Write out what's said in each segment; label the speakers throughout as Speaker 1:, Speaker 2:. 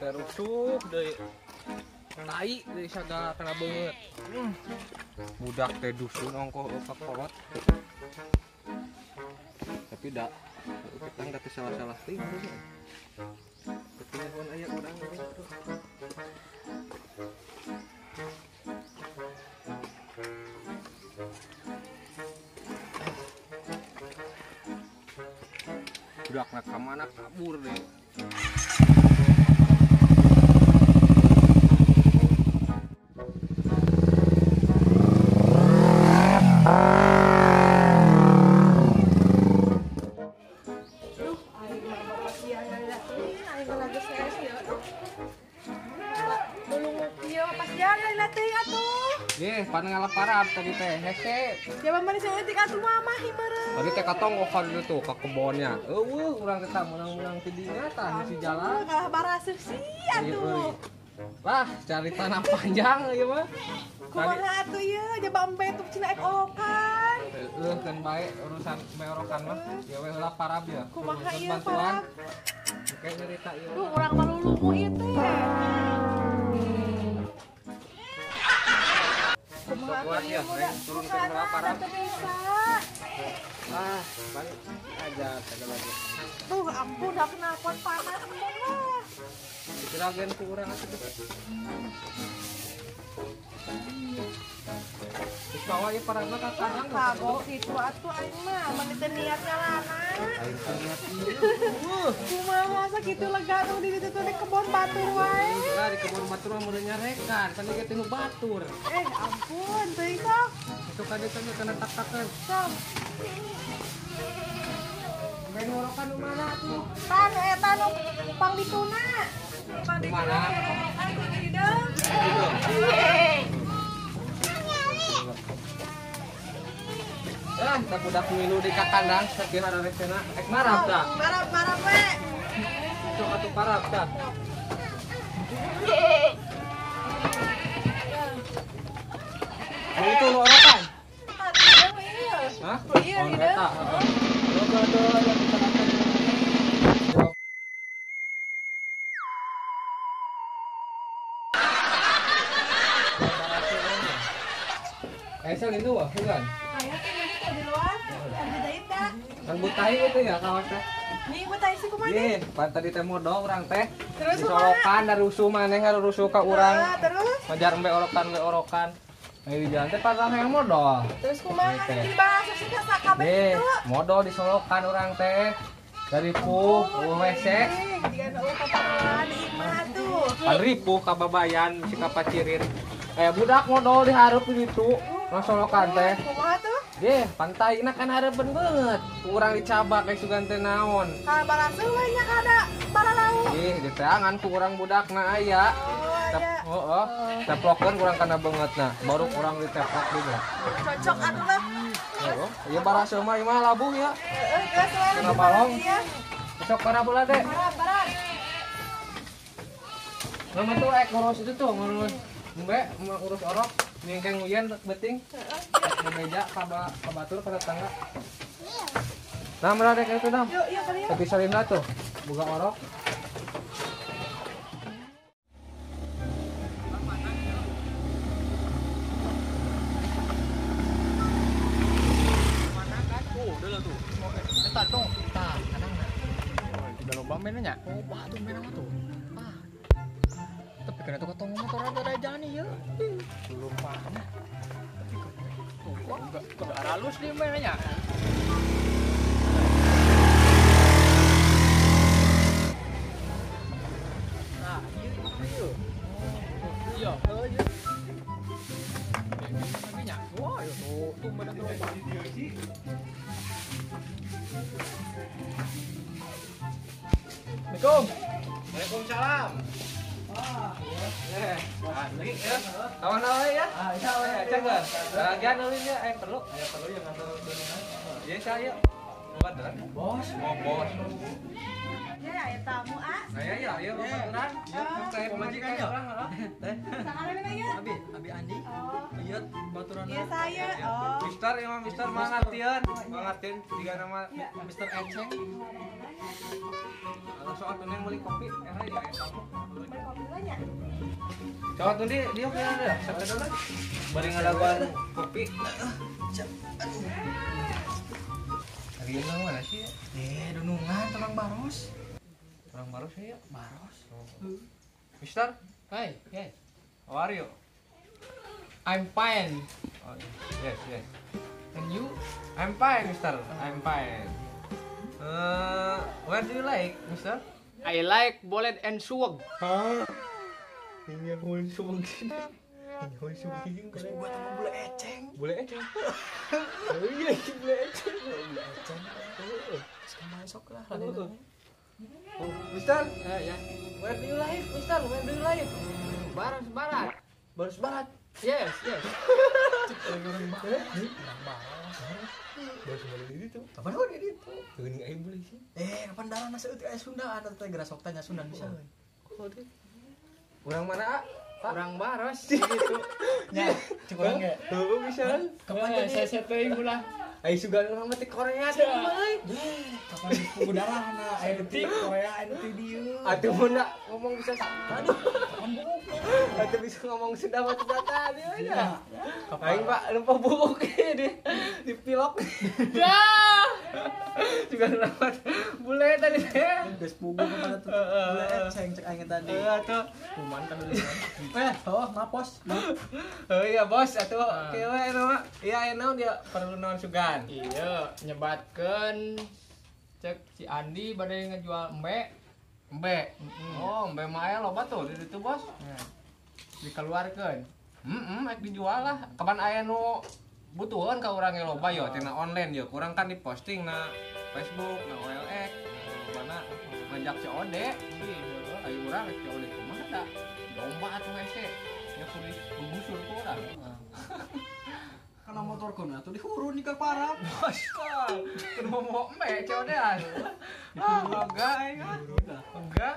Speaker 1: terusuh deui. Tai deui sagala kena beungeut. Budak teh dusun ongkoh ka kolot. Tapi da kita nggak salah-salah ting. Ketemuan aya urang ini. Budak nak kamana kabur deh. Pan ngalap parab tadi teh hese.
Speaker 2: Jaman mana saya tika tuh mama himere.
Speaker 1: Tadi teh katong okan gitu ke kebonnya. Urang kita menang-menang tidinya tah di jalan.
Speaker 2: Kalah baraseuh sih atuh.
Speaker 1: Lah, cari tanah panjang ieu mah.
Speaker 2: Kumaha atuh ieu jaba empe tuh cina ek olokan.
Speaker 1: Kan bae urusan beorokan mah. Ya we heula parab ya.
Speaker 2: Kumaha ieu parab?
Speaker 1: Kayak cerita ieu.
Speaker 2: Duh, urang maluluku ieu teh.
Speaker 1: Kuat ya, turun ke bawah parab. Balik aja kagak lagi.
Speaker 2: Tuh, ampun udah kenalpot panas semua.
Speaker 1: Dikiragen ku urang atuh. Geus bawa ieu parabna ka karang
Speaker 2: kagok kitu atuh aing mah, mun teu niat ngalana.
Speaker 1: Aing teu niat ieu.
Speaker 2: Kumaha sakitu lega tuh di ditu di kebon batur wae.
Speaker 1: Lah di kebun batur mah mun nyarekan, kan ge teh nu batur.
Speaker 2: Ampun, teuing sok.
Speaker 1: Itu kade tanya kana tak-takan.
Speaker 2: Sok.
Speaker 1: Main orokan nu mana tuh?
Speaker 2: Tan eta nu pang dituna. Pang
Speaker 1: Mana?
Speaker 2: Atuh di deung.
Speaker 1: Tak budak milu di kakandang, sakira ada resena. Ek marab dah.
Speaker 2: Marab we.
Speaker 1: Itu atuh parab dah. Itu nu orokan. Hah?
Speaker 2: Iya,
Speaker 1: Oh,
Speaker 2: iya.
Speaker 1: eta. Sel itu wah, bukan?
Speaker 2: Aya teh di luar. Ada dait dah.
Speaker 1: Kan butai itu ya kawas teh.
Speaker 2: Nih butai si kumaha?
Speaker 1: Ih, pan tadi teh modal urang teh.
Speaker 2: Terus
Speaker 1: disolokan dari rusuh maneh rusuh ka urang.
Speaker 2: Terus?
Speaker 1: Ngajar embe orokan. Nah, di jalan teh padahal yang modal.
Speaker 2: Terus kumaha dibahas sih ka kabeh itu?
Speaker 1: Modal disolokan urang teh. Dari puh, WC.
Speaker 2: Jiga nu kaparoan di imah tuh.
Speaker 1: Pan ripuh ka babayan si ka pacirin. Budak modal dihareup gitu. Masolokan teh.
Speaker 2: Kumaha tuh?
Speaker 1: Pantai kan hareupeun beungeut. Urang dicabak kayak sugan teh naon.
Speaker 2: Ka baraseuh we nya kada baralauk.
Speaker 1: Diteangan ku urang budakna aya. Heeh. Teplokeun urang kana beungeutna. Baru urang diteplok juga.
Speaker 2: Cocok atuh lah.
Speaker 1: Heeh. Ieu baraseuh mah imah labuh ya.
Speaker 2: Geus we.
Speaker 1: Kena balong. Besok kana bola deh.
Speaker 2: Barat.
Speaker 1: Nama tuh ngurus itu tuh ngurus. Mbak mau urus orok, nyengkeng uyan beting. Meja ka batur ka tetangga. Nah, meureun rek itu dam.
Speaker 2: Yuk, kali ya.
Speaker 1: Tapi salina tuh boga orok. Mana kan? Udah lah tuh. Eta dong, tah, kadangna. Tidak loba mainnya. Tuh main apa tuh? Tapi kena tuh ketemu motor ada jani ya. Belum mana. Tuh enggak halus nih mainnya. Nah, iya. Iya. Iya. Wah, tuh benar tuh. Assalamualaikum. Waalaikumsalam. Kawan ya? Iya, cenggan. Bagian nulisnya perlu. Ya perlu yang ngantor. Iya, saya.
Speaker 3: Baturan.
Speaker 1: Bos.
Speaker 3: Oh, bos.
Speaker 2: Ya, ya tamu ah.
Speaker 3: Ya, baturan. Kayak pemajikan orang, Teh.
Speaker 2: Sangat mana ya?
Speaker 1: Abi Andi.
Speaker 2: Oh,
Speaker 1: Iya, baturan.
Speaker 2: iya saya. Oh.
Speaker 3: Mister, ya Mister mangartieun. Mangartieun tiga nama
Speaker 1: Mr. Eceng.
Speaker 3: langsung atuh yang beli kopi. Ya, tamu.
Speaker 2: Beli kopi lah ya.
Speaker 3: Coba tuh dia kira ada. Sampai dulu. Bari ngadaguan kopi. Hari ini mana sih?
Speaker 1: Dunungan tukang baros.
Speaker 3: Orang baru sih ya.
Speaker 1: Baros.
Speaker 3: Mister,
Speaker 1: Hey.
Speaker 3: how are you?
Speaker 1: I'm fine.
Speaker 3: Oh, yes.
Speaker 1: And you?
Speaker 3: I'm fine, Mister. I'm fine. Where do you like, Mister?
Speaker 1: I like bolet and suwag.
Speaker 3: Hah? Ini yang hul subang sini. Ini hul subang sini
Speaker 1: Terus buat sama bule eceng.
Speaker 3: boleh aja. Oh iya, boleh aja.
Speaker 1: Bule eceng. Sekarang masuk lah.
Speaker 3: Oh, Mister,
Speaker 1: Ya.
Speaker 3: where do you like, Mister? Where do you like?
Speaker 1: Baros barat.
Speaker 3: Baris Barat.
Speaker 1: Yes.
Speaker 3: Orang Barat. Baris Barat ini tuh.
Speaker 1: Kapan kau di itu?
Speaker 3: Geuning aing boleh sih.
Speaker 1: Kapan darah nasi itu Sunda ada teh gerak sok tanya Sunda bisa.
Speaker 3: Oh, dia. Orang mana, ah?
Speaker 1: Orang baros gitu. Ya, cukup enggak?
Speaker 3: Oh, bisa.
Speaker 1: Kapan jadi saya teuing ulah.
Speaker 3: Aing suka orang mati Korea tuh, Bay.
Speaker 1: Kapan di darah na aya detik Korea aya detik dieu.
Speaker 3: Atuh mun nak ngomong bisa
Speaker 1: Aduh, kapan buku?
Speaker 3: atuh bisa ngomong Sunda mah ternyata dia aja.
Speaker 1: Kapan?
Speaker 3: Aing Pak lupa buuk di pilok.
Speaker 1: Ya.
Speaker 3: Juga rawat bule tadi teh.
Speaker 1: Geus pugu kemana tuh? Bule eceng cek aing tadi.
Speaker 3: Atuh.
Speaker 1: Kuman kan dulu. Mapos.
Speaker 3: Oh iya bos, atuh kieu we nama. Iya enaon dia perlu naon sugan.
Speaker 1: Iya, nyebatkeun cek si Andi bade ngejual embe.
Speaker 3: Embe. Oh, embe mah aya loba tuh di ditu bos.
Speaker 1: Nah, dikeluarkeun.
Speaker 3: Ek dijual lah. Kapan aya nu butuhan ka urang ge loba yo tina online yo. Kurang kan diposting na Facebook, na OLX, mana ngajak COD. Ayo urang rek COD kumaha da? Domba atuh hese. Ya kudu digusur ku urang.
Speaker 1: Karena motor kuna tuh dihurun di parah.
Speaker 3: Bos, kan mau embe COD-an. Enggak aing. Enggak.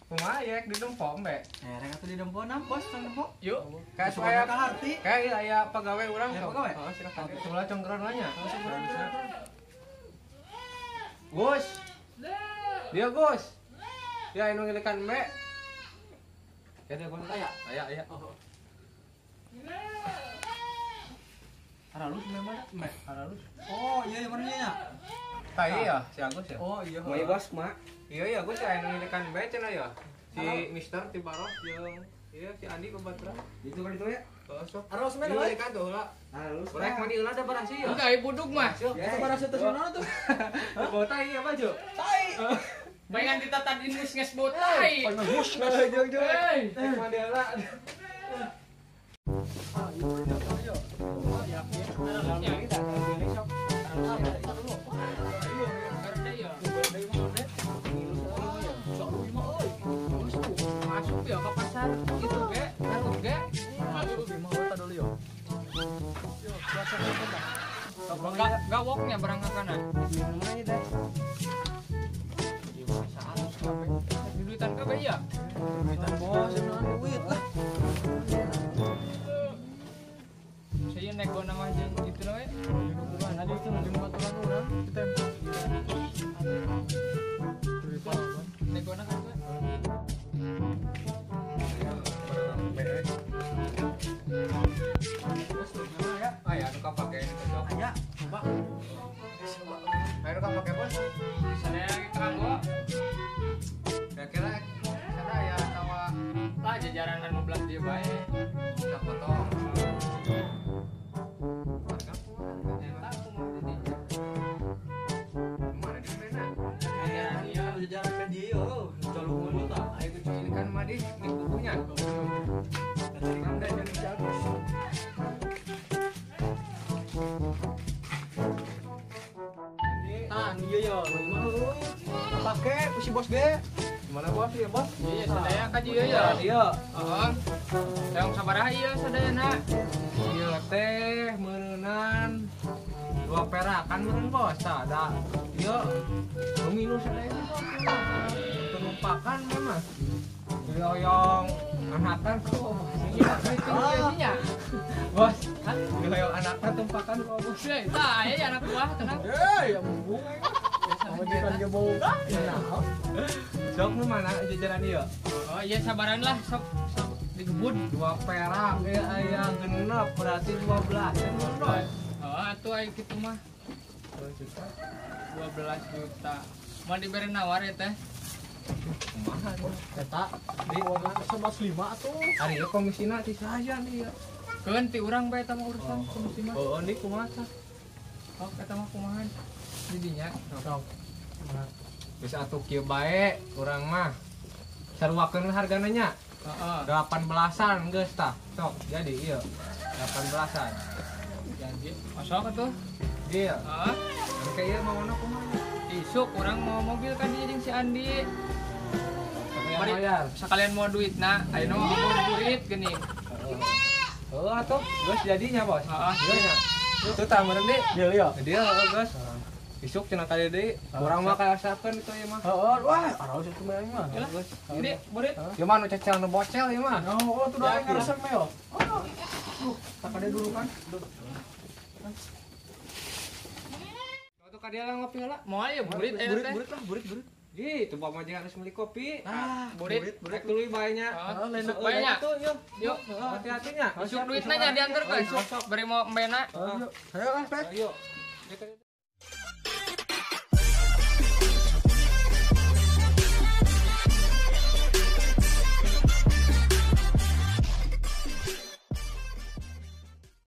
Speaker 3: Kumayek di dempok embe.
Speaker 1: Rek atuh di demponan bos, tong dempo.
Speaker 3: Yuk, kayak
Speaker 1: Suka
Speaker 3: supaya
Speaker 1: ka harti.
Speaker 3: kayak aya pegawai urang.
Speaker 1: Ya,
Speaker 3: sok.
Speaker 1: pegawai?
Speaker 3: Oh, silakan. Coba congkron nanya.
Speaker 1: Silakan.
Speaker 3: Gus. Dia Gus. Ya anu ngilikan embe. Ya dia gua aya. Aya.
Speaker 1: Haralus memang embe.
Speaker 3: Harus.
Speaker 1: Oh, iya yang mana nya?
Speaker 3: Tadi ya si Agus ya.
Speaker 1: Oh, iya.
Speaker 3: Mau bos mak. Iya Gus aya ngilikan embe cenah ya. Si Mister ti Baros jeung iya si Andi Babatra.
Speaker 1: Itu kan itu ya.
Speaker 3: Sok.
Speaker 1: Haralus
Speaker 3: Ini ngilikan tuh lah.
Speaker 1: Haralus.
Speaker 3: Urek mah dieulah da barasi ya.
Speaker 1: Enggak, ibu buduk mah.
Speaker 3: Ya.
Speaker 1: Itu pada situ sana tuh.
Speaker 3: Bawa tai apa Jo?
Speaker 1: Tai. Bayangan kita tadi nges bau tai.
Speaker 3: Hush, jong.
Speaker 1: Hey.
Speaker 3: Mah dieulah.
Speaker 1: Masuk ya ke pasar itu ge, harus ge. Gawoknya berangkakan. Duitan ka ya? Duitan bos, duit lah. Saya nego nama aja gitu loh. Nanti itu nanti baturan orang kita nego nama kan.
Speaker 3: Aya anu kapake cocok.
Speaker 1: Aya, coba.
Speaker 3: Aya anu kapake bos.
Speaker 1: Sana terang gua.
Speaker 3: Kira-kira sana aya tawa
Speaker 1: Lah jajaran 15 dia bae.
Speaker 3: udah foto. Warga kumaha?
Speaker 1: Eta kumaha di dinya.
Speaker 3: Mana di mana?
Speaker 1: Jajaran ieu jajaran ka dieu yo. Jaluk mulu tah.
Speaker 3: Ayo kucilikan mah di bukunya. Kan dan yang jago.
Speaker 1: Nah, iya ya. Pakai ku si bos ge.
Speaker 3: 15 Mana bos ya bos?
Speaker 1: Iya, sadaya ka ieu
Speaker 3: Ya
Speaker 1: ya.
Speaker 3: dia.
Speaker 1: Heeh. Yang sabaraha ieu sadayana?
Speaker 3: Ieu teh meureunnan 2 perakan meureun bos. Tah da. Ieu minus sadaya bos. Penumpakan memang. Dihoyong anakan kok.
Speaker 1: Iya, itu nya.
Speaker 3: Bos, dihoyong anakan tumpakan kok bos.
Speaker 1: Tah, aya anak buah tenang.
Speaker 3: Ya bunga. Sama jiran ge boga. Sok nu mana jajaran ieu?
Speaker 1: Oh iya sabaran lah sok digebut.
Speaker 3: 2 perak aya genep berarti 12 kan bos.
Speaker 1: Oh atuh aya kitu mah 12 juta. Mau diberi nawar ya teh?
Speaker 3: Kumaha
Speaker 4: Eta
Speaker 3: di
Speaker 4: 105 tuh.
Speaker 3: ari ieu komisina ti saja nih ya.
Speaker 1: Keun ti urang bae eta mah urusan komisi mah.
Speaker 3: Oh, ini kumaha tah?
Speaker 1: Oh eta mah kumahan di dinya.
Speaker 4: Sok.
Speaker 3: Geus atuh kieu bae urang mah. Saruakeun hargana nya.
Speaker 1: Heeh.
Speaker 3: 18-an geus tah. Sok jadi ieu 18-an.
Speaker 1: Janji. Masuk atuh.
Speaker 3: Dia.
Speaker 1: Heeh.
Speaker 3: Kayak ieu mau kumaha?
Speaker 1: Isuk urang mau mobil kan dia jeung si Andi.
Speaker 3: Bari bayar.
Speaker 1: Sekalian mau duit nah, ayeuna mah mau duit geuning.
Speaker 3: Oh, atuh geus jadinya, Bos.
Speaker 1: Heeh.
Speaker 3: Ieu nya. Tuh tah meureun deui.
Speaker 4: Deul ya.
Speaker 3: Dia geus. Isuk cenah kali deui. Urang mah kayasakeun kitu ieu mah.
Speaker 4: Heeh, wah, araos itu mah mah.
Speaker 1: Yalah, ini murid.
Speaker 3: Ieu mah nu cecel nu bocel ieu mah.
Speaker 4: Oh, tuh doang ngeresep mah yo.
Speaker 3: Tak ada dulu kan. Tuh ka dia lah ngopi lah.
Speaker 1: Mau aya murid aya teh.
Speaker 3: Burit. Gitu, bapak majikan harus beli kopi.
Speaker 1: Murid.
Speaker 3: Rek tuluy bae nya.
Speaker 1: Heeh, isuk bae nya.
Speaker 3: Yuk.
Speaker 1: Yuk.
Speaker 3: Hati-hatinya.
Speaker 1: Isuk duitna nya diantarkeun. Bari mau mbena.
Speaker 3: Ayo.